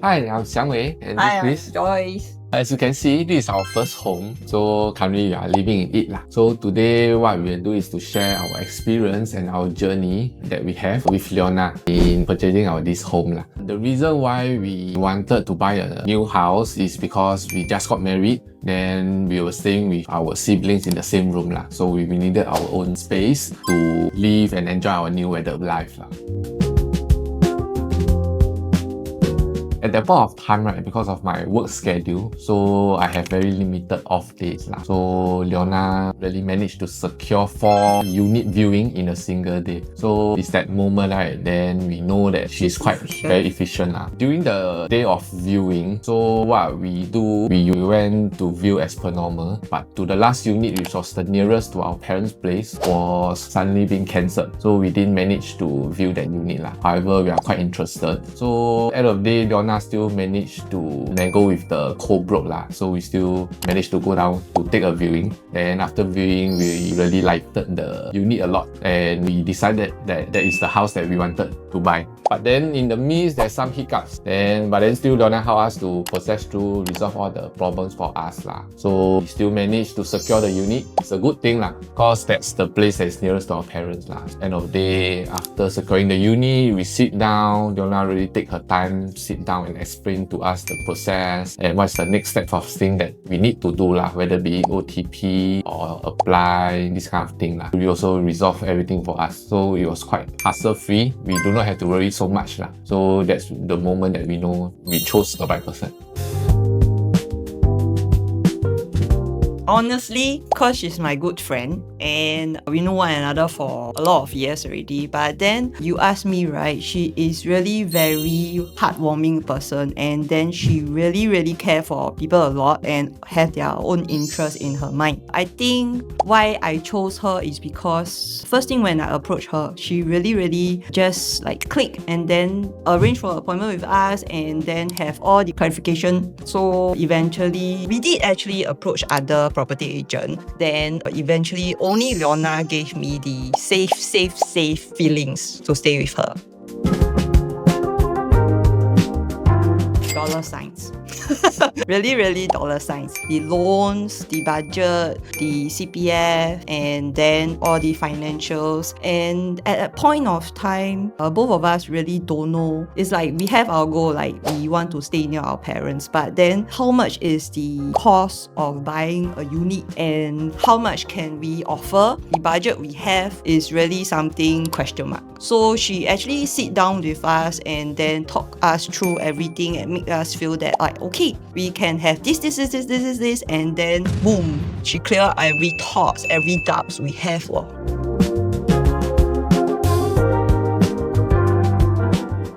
Hi, I'm Xiang Wei and Hi, I'm this Joyce. As you can see, this is our first home. So currently we are living in it. So today what we will do is to share our experience and our journey that we have with Leona in purchasing this home. The reason why we wanted to buy a new house is because we just got married. Then we were staying with our siblings in the same room. So we needed our own space to live and enjoy our newlywed life. At that point of time, right, because of my work schedule, so I have very limited off days. So Leona really managed to secure 4 unit viewing in a single day. So it's that moment, right, then we know that she's quite very efficient. During the day of viewing, so what we do, we went to view as per normal, but to the last unit, which was the nearest to our parents' place, was suddenly being cancelled. So we didn't manage to view that unit. However, we are quite interested. So at the end of the day, Leona still managed to nego with the co-broke. So we still managed to go down to take a viewing. Then after viewing, we really liked the unit a lot, and we decided that that is the house that we wanted to buy. But then in the midst, there's some hiccups. But then still Leona helped us to process through, resolve all the problems for us. So we still managed to secure the unit. It's a good thing because that's the place that's nearest to our parents. End of the day, after securing the unit, we sit down. Leona really take her time, sit down and explain to us the process and what's the next step of thing that we need to do, whether be OTP or apply, this kind of thing. We also resolve everything for us. So it was quite hassle-free. We do not have to worry so much. So that's the moment that we know we chose the right person. Honestly, because she's my good friend and we know one another for a lot of years already, but then you ask me, right, she is really very heartwarming person, and then she really care for people a lot and have their own interest in her mind. I think why I chose her is because first thing when I approached her, she really just click and then arrange for an appointment with us and then have all the clarification. So eventually we did actually approach other property agent. Then eventually only Leona gave me the safe feelings to stay with her. Dollar signs. really dollar signs. The loans, the budget, the CPF, and then all the financials. And at a point of time, both of us really don't know. It's like we have our goal, we want to stay near our parents, but then how much is the cost of buying a unit and how much can we offer? The budget we have is really something question mark. So she actually sit down with us and then talk us through everything and make us feel that okay, we can have this, and then boom, she clear every thoughts, every doubts we have.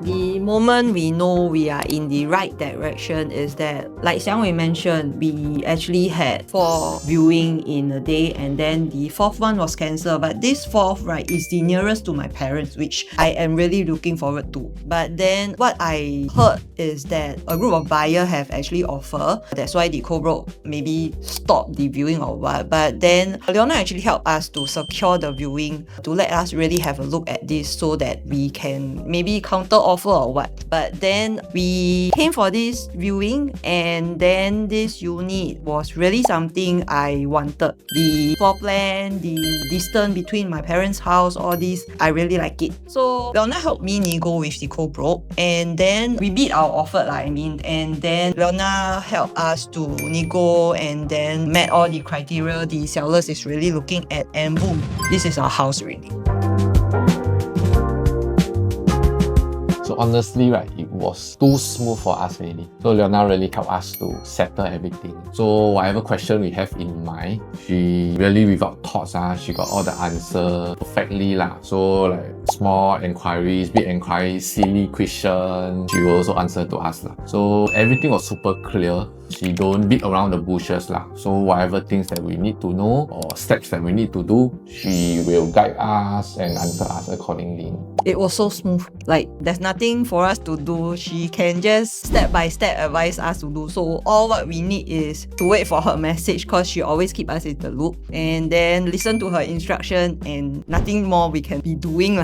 The moment we know we are in the right direction is that, like Xiang Wei mentioned, we actually had 4 viewing in a day, and then the 4th one was cancelled. But this 4th, right, is the nearest to my parents, which I am really looking forward to. But then what I heard is that a group of buyers have actually offered. That's why the co-broke maybe stopped the viewing or what. But then Leona actually helped us to secure the viewing, to let us really have a look at this so that we can maybe counter offer or what. But then we came for this viewing, and then this unit was really something I wanted. The floor plan, the distance between my parents' house, all this, I really like it. So Leona helped me nego with the co-broke, and then we beat our offer, and then Leona helped us to nego and then met all the criteria the sellers is really looking at, and boom, this is our house really. So honestly, right, it was too smooth for us really. So Leona really helped us to settle everything. So whatever question we have in mind, she really without thoughts, she got all the answer perfectly. So small inquiries, big inquiries, silly questions, she will also answer to us. So everything was super clear. She don't beat around the bushes. So whatever things that we need to know or steps that we need to do, she will guide us and answer us accordingly. It was so smooth. There's nothing for us to do. She can just step by step advise us to do. So all what we need is to wait for her message, because she always keep us in the loop, and then listen to her instruction, and nothing more we can be doing.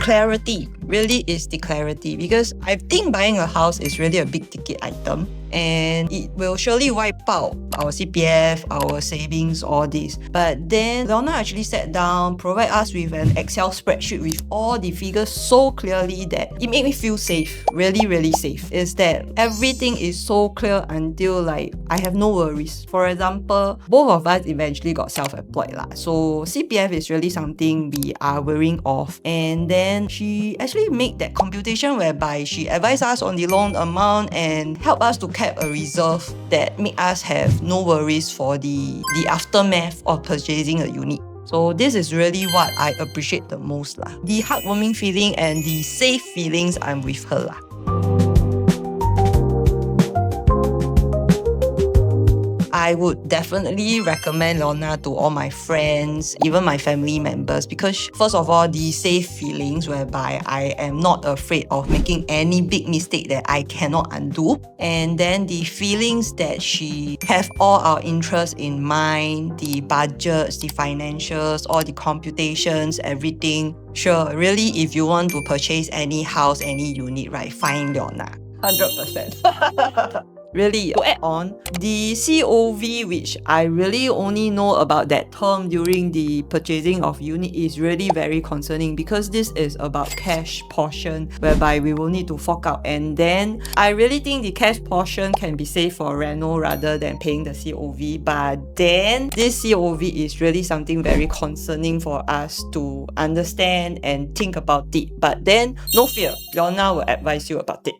clarity really is the clarity, because I think buying a house is really a big ticket item and it will surely wipe out our CPF, our savings, all this. But then Leona actually sat down, provide us with an Excel spreadsheet with all the figures so clearly that it made me feel safe, really, really safe. Is that everything is so clear until like I have no worries. For example, both of us eventually got self-employed lah. So CPF is really something we are worrying of. And then she actually made that computation whereby she advised us on the loan amount and helped us to cap a reserve that make us have no worries for the aftermath of purchasing a unit. So this is really what I appreciate the most lah. The heartwarming feeling and the safe feelings I'm with her lah. I would definitely recommend Leona to all my friends, even my family members, because first of all, the safe feelings whereby I am not afraid of making any big mistake that I cannot undo. And then the feelings that she have all our interests in mind, the budgets, the financials, all the computations, everything. Sure, really, if you want to purchase any house, any unit, right, find Leona. 100%. Really, to add on, the COV, which I really only know about that term during the purchasing of unit, is really very concerning, because this is about cash portion whereby we will need to fork out. And then I really think the cash portion can be saved for reno rather than paying the COV. But then this COV is really something very concerning for us to understand and think about it. But then no fear, Leona will advise you about it.